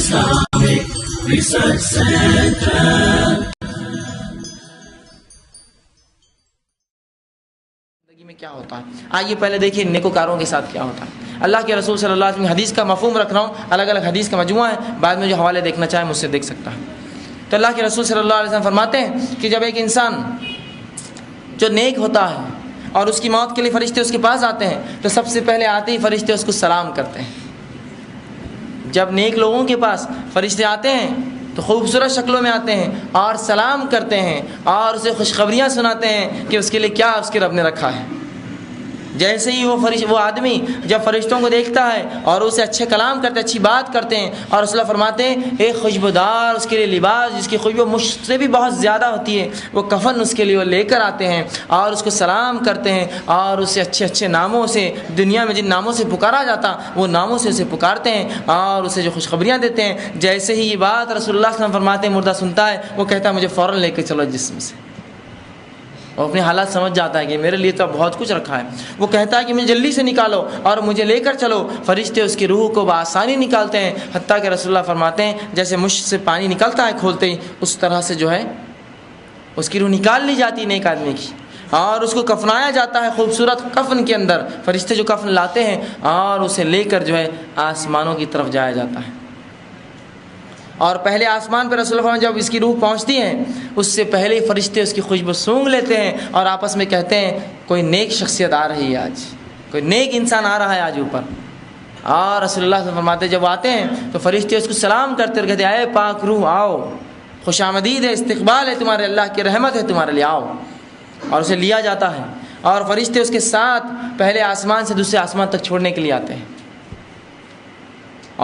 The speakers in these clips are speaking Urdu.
Islamic Research Center. زندگی میں کیا ہوتا ہے؟ آئیے پہلے دیکھیے نیکوکاروں کے ساتھ کیا ہوتا ہے۔ اللہ کے رسول صلی اللہ علیہ وسلم حدیث کا مفہوم رکھ رہا ہوں، الگ الگ حدیث کا مجموعہ ہے، بعد میں جو حوالے دیکھنا چاہے مجھ سے دیکھ سکتا ہے۔ تو اللہ کے رسول صلی اللہ علیہ وسلم فرماتے ہیں کہ جب ایک انسان جو نیک ہوتا ہے اور اس کی موت کے لیے فرشتے اس کے پاس آتے ہیں تو سب سے پہلے آتے ہی فرشتے اس کو سلام کرتے ہیں۔ جب نیک لوگوں کے پاس فرشتے آتے ہیں تو خوبصورت شکلوں میں آتے ہیں اور سلام کرتے ہیں اور اسے خوشخبریاں سناتے ہیں کہ اس کے لیے کیا اس کے رب نے رکھا ہے۔ جیسے ہی وہ آدمی جب فرشتوں کو دیکھتا ہے اور اسے اچھے کلام کرتے اچھی بات کرتے ہیں اور رسول اللہ فرماتے ہیں ایک خوشبودار اس کے لیے لباس جس کی خوشبو مجھ سے بھی بہت زیادہ ہوتی ہے، وہ کفن اس کے لیے وہ لے کر آتے ہیں اور اس کو سلام کرتے ہیں اور اسے اچھے اچھے ناموں سے، دنیا میں جن ناموں سے پکارا جاتا وہ ناموں سے اسے پکارتے ہیں اور اسے جو خوشخبریاں دیتے ہیں۔ جیسے ہی یہ بات رسول اللہ صلی اللہ علیہ وسلم فرماتے ہیں مردہ سنتا ہے، وہ کہتا ہے مجھے فوراً لے کے چلو جسم سے۔ وہ اپنے حالات سمجھ جاتا ہے کہ میرے لیے تو بہت کچھ رکھا ہے، وہ کہتا ہے کہ مجھے جلدی سے نکالو اور مجھے لے کر چلو۔ فرشتے اس کی روح کو بآسانی نکالتے ہیں، حتیٰ کہ رسول اللہ فرماتے ہیں جیسے مشک سے پانی نکلتا ہے کھولتے ہی اس طرح سے جو ہے اس کی روح نکال لی جاتی ہے نیک آدمی کی، اور اس کو کفنایا جاتا ہے خوبصورت کفن کے اندر۔ فرشتے جو کفن لاتے ہیں اور اسے لے کر جو ہے آسمانوں کی طرف جایا جاتا ہے، اور پہلے آسمان پہ رسول اللہ جب اس کی روح پہنچتی ہے اس سے پہلے فرشتے اس کی خوشبو سونگھ لیتے ہیں اور آپس میں کہتے ہیں کوئی نیک شخصیت آ رہی ہے آج، کوئی نیک انسان آ رہا ہے آج اوپر۔ اور رسول اللہ صلی اللہ علیہ وسلم فرماتے جب آتے ہیں تو فرشتے اس کو سلام کرتے اور کہتے ہیں اے پاک روح آؤ، خوش آمدید ہے، استقبال ہے تمہارے، اللہ کی رحمت ہے تمہارے لیے، آؤ۔ اور اسے لیا جاتا ہے اور فرشتے اس کے ساتھ پہلے آسمان سے دوسرے آسمان تک چھوڑنے کے لیے آتے ہیں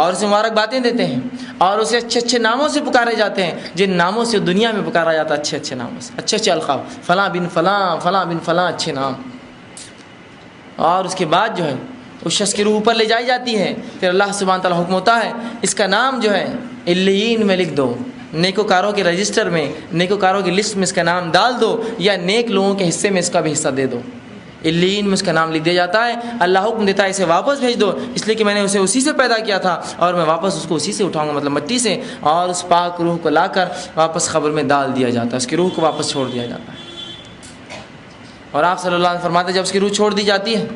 اور اسے مبارک باتیں دیتے ہیں اور اسے اچھے اچھے ناموں سے پکارے جاتے ہیں جن ناموں سے دنیا میں پکارا جاتا ہے، اچھے اچھے ناموں سے، اچھے اچھے القاب، فلاں بن فلاں، فلاں بن فلاں، اچھے نام۔ اور اس کے بعد جو ہے اس شخص کی روح اوپر لے جائی جاتی ہے، پھر اللہ سبحانہ تعالیٰ حکم ہوتا ہے اس کا نام جو ہے علیین میں لکھ دو، نیکوکاروں کے رجسٹر میں، نیکوکاروں کی لسٹ میں اس کا نام ڈال دو، یا نیک لوگوں کے حصے میں اس کا بھی حصہ دے دو۔ علیین میں اس کا نام لکھ دیا جاتا ہے۔ اللہ حکم دیتا ہے اسے واپس بھیج دو، اس لیے کہ میں نے اسے اسی سے پیدا کیا تھا اور میں واپس اس کو اسی سے اٹھاؤں گا، مطلب مٹی سے، اور اس پاک روح کو لا کر واپس قبر میں ڈال دیا جاتا ہے، اس کی روح کو واپس چھوڑ دیا جاتا ہے۔ اور آپ صلی اللہ علیہ وسلم فرماتے ہیں جب اس کی روح چھوڑ دی جاتی ہے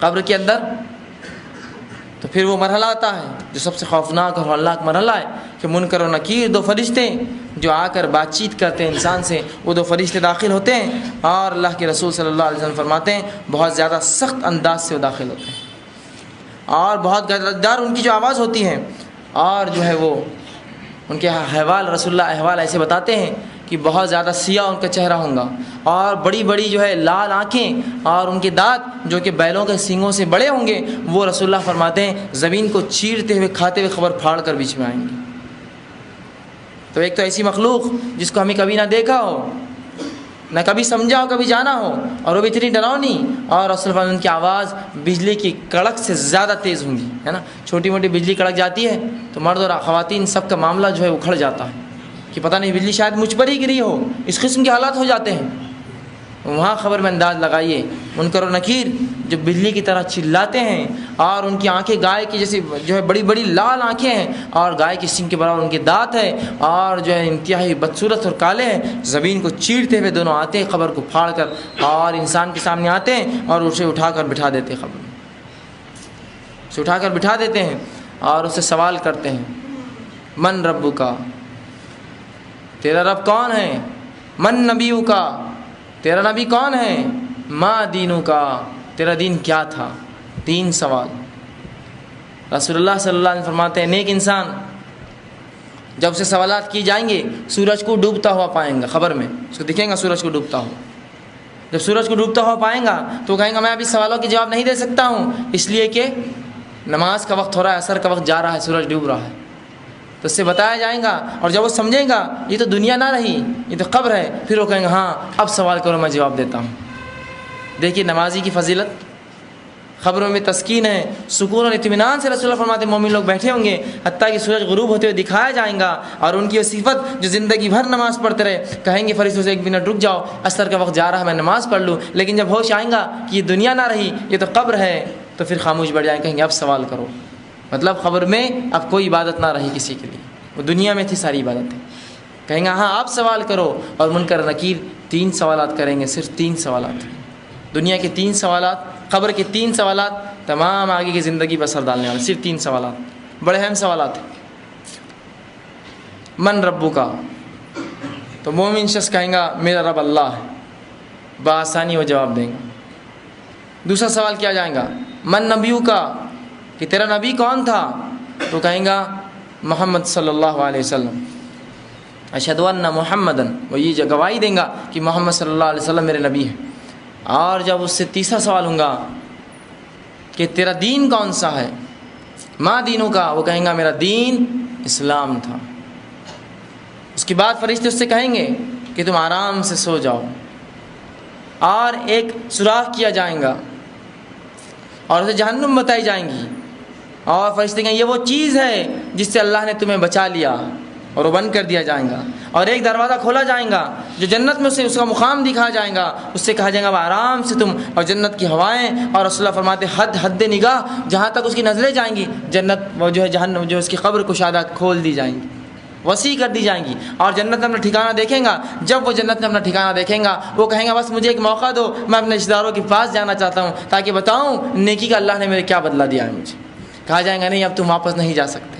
قبر کے اندر تو پھر وہ مرحلہ آتا ہے جو سب سے خوفناک اور ہولناک مرحلہ ہے کہ منکر و نکیر دو فرشتے جو آ کر بات چیت کرتے ہیں انسان سے، وہ دو فرشتے داخل ہوتے ہیں اور اللہ کے رسول صلی اللہ علیہ وسلم فرماتے ہیں بہت زیادہ سخت انداز سے وہ داخل ہوتے ہیں اور بہت گدردار ان کی جو آواز ہوتی ہے، اور جو ہے وہ ان کے احوال رسول اللہ احوال ایسے بتاتے ہیں کہ بہت زیادہ سیاہ ان کا چہرہ ہوگا اور بڑی بڑی جو ہے لال آنکھیں اور ان کے دانت جو کہ بیلوں کے سینگوں سے بڑے ہوں گے، وہ رسول اللہ فرماتے ہیں زمین کو چیرتے ہوئے کھاتے ہوئے خبر پھاڑ کر بیچ میں آئیں گے۔ تو ایک تو ایسی مخلوق جس کو ہمیں کبھی نہ دیکھا ہو، نہ کبھی سمجھا ہو، کبھی جانا ہو، اور وہ بھی اتنی ڈراؤنی، اور رسول اللہ ان کی آواز بجلی کی کڑک سے زیادہ تیز ہوں گی، ہے نا، چھوٹی موٹی بجلی کڑک جاتی ہے تو مرد اور خواتین سب کا معاملہ جو ہے اکھڑ جاتا ہے کہ پتہ نہیں بجلی شاید مجھ پر ہی گری ہو، اس قسم کے حالات ہو جاتے ہیں۔ وہاں خبر میں انداز لگائیے منکر و نکیر جو بجلی کی طرح چلاتے ہیں اور ان کی آنکھیں گائے کی جیسی جو ہے بڑی بڑی لال آنکھیں ہیں اور گائے کی سینگ کے برابر ان کے دانت ہیں اور جو ہے انتہائی بدصورت اور کالے ہیں، زمین کو چیرتے ہوئے دونوں آتے ہیں خبر کو پھاڑ کر اور انسان کے سامنے آتے ہیں اور اسے اٹھا کر بٹھا دیتے ہیں، خبر اسے اٹھا کر بٹھا دیتے ہیں اور اسے سوال کرتے ہیں من ربو کا، تیرا رب کون ہے؟ من نبیو کا، تیرا نبی کون ہے؟ ما دینو کا، تیرا دین کیا تھا؟ 3 سوال۔ رسول اللہ صلی اللہ علیہ وسلم فرماتے ہیں نیک انسان جب سے سوالات کی جائیں گے سورج کو ڈوبتا ہوا پائیں گا، خبر میں اس کو دکھیں گا سورج کو ڈوبتا ہوا۔ جب سورج کو ڈوبتا ہوا پائیں گا تو کہیں گا میں ابھی سوالوں کے جواب نہیں دے سکتا ہوں، اس لیے کہ نماز کا وقت ہو رہا ہے، عصر کا وقت جا رہا ہے، سورج ڈوب رہا ہے۔ تو اس سے بتایا جائے گا اور جب وہ سمجھیں گا یہ تو دنیا نہ رہی، یہ تو قبر ہے، پھر وہ کہیں گے ہاں اب سوال کرو میں جواب دیتا ہوں۔ دیکھیے نمازی کی فضیلت، خبروں میں تسکین ہے، سکون اور اطمینان سے رسول اللہ فرماتے ہیں مومن لوگ بیٹھے ہوں گے حتیٰ کہ سورج غروب ہوتے ہوئے دکھایا جائیں گا، اور ان کی وہ صفت جو زندگی بھر نماز پڑھتے رہے، کہیں گے فرشتوں سے 1 منٹ رک جاؤ، عصر کا وقت جا رہا ہے میں نماز پڑھ لوں، لیکن جب ہوش آئیں گا کہ یہ دنیا نہ رہی یہ تو قبر ہے تو پھر خاموش بیٹھ جائیں، کہیں گے اب سوال کرو۔ مطلب قبر میں اب کوئی عبادت نہ رہی کسی کے لیے، وہ دنیا میں تھی ساری عبادتیں۔ کہیں گے ہاں آپ سوال کرو، اور منکر نکیر 3 سوالات کریں گے، صرف 3 سوالات، دنیا کے 3 سوالات، قبر کے 3 سوالات، تمام آگے کی زندگی پر اثر ڈالنے والے، صرف 3 سوالات، بڑے اہم سوالات ہیں۔ من ربو کا، تو مومن شخص کہیں گا میرا رب اللہ ہے، بآسانی وہ جواب دیں گا۔ دوسرا سوال کیا جائے گا من نبیو کا، کہ تیرا نبی کون تھا، تو کہیں گا محمد صلی اللہ علیہ وسلم، اشہد ان محمدن، وہ یہ گواہی دیں گا کہ محمد صلی اللہ علیہ وسلم میرے نبی ہیں۔ اور جب اس سے تیسرا سوال ہوں گا کہ تیرا دین کون سا ہے، ما دینوں کا، وہ کہیں گا میرا دین اسلام تھا۔ اس کے بعد فرشتے اس سے کہیں گے کہ تم آرام سے سو جاؤ، اور ایک سوراخ کیا جائے گا اور اسے جہنم بتائی جائیں گی، اور فرشتے کہیں یہ وہ چیز ہے جس سے اللہ نے تمہیں بچا لیا، اور وہ بند کر دیا جائے گا، اور ایک دروازہ کھولا جائے گا جو جنت میں سے اس کا مقام دکھا جائے گا، اس سے کہا جائے گا آرام سے تم، اور جنت کی ہوائیں، اور رسول اللہ فرماتے حد نگاہ جہاں تک اس کی نظریں جائیں گی، جنت وہ جو ہے جہنم جو اس کی قبر کشادہ کھول دی جائیں گی، وسیع کر دی جائیں گی، اور جنت میں اپنا ٹھکانہ دیکھیں گا۔ جب وہ جنت میں اپنا ٹھکانہ دیکھیں گا وہ کہیں گا بس مجھے ایک موقع دو، میں اپنے رشتہ داروں کے پاس جانا چاہتا ہوں تاکہ بتاؤں نیکی کا اللہ نے میرے کیا بدلہ دیا ہے مجھے۔ کہا جائے گا نہیں اب تم واپس نہیں جا سکتے،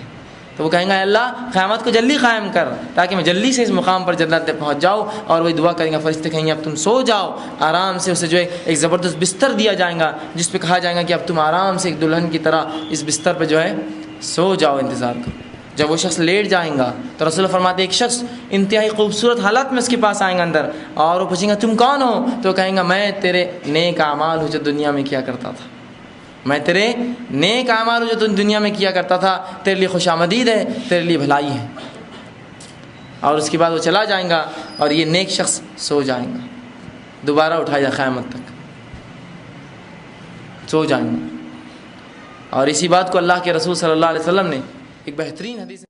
تو وہ کہیں گا اللہ قیامت کو جلدی قائم کر تاکہ میں جلدی سے اس مقام پر جنت تک پہنچ جاؤں، اور وہی دعا کریں گا، فرشتے کہیں گے اب تم سو جاؤ آرام سے، اسے جو ہے ایک زبردست بستر دیا جائے گا جس پہ کہا جائے گا کہ اب تم آرام سے ایک دلہن کی طرح اس بستر پہ جو ہے سو جاؤ، انتظار کرو۔ جب وہ شخص لیٹ جائیں گا تو رسول اللہ فرماتے ایک شخص انتہائی خوبصورت حالت میں اس کے پاس آئیں گا اندر، اور وہ پوچھیں گا تم کون ہو، تو کہیں گا میں تیرے نیک اعمال ہوں جو دنیا میں کیا کرتا تھا، میں تیرے نیک اعمال ہوں جو تم دنیا میں کیا کرتا تھا، تیرے لیے خوش آمدید ہے، تیرے لیے بھلائی ہے۔ اور اس کے بعد وہ چلا جائیں گا اور یہ نیک شخص سو جائیں گا، دوبارہ اٹھایا جائے قیامت تک سو جائیں گا۔ اور اسی بات کو اللہ کے رسول صلی اللہ علیہ وسلم نے ایک بہترین حدیث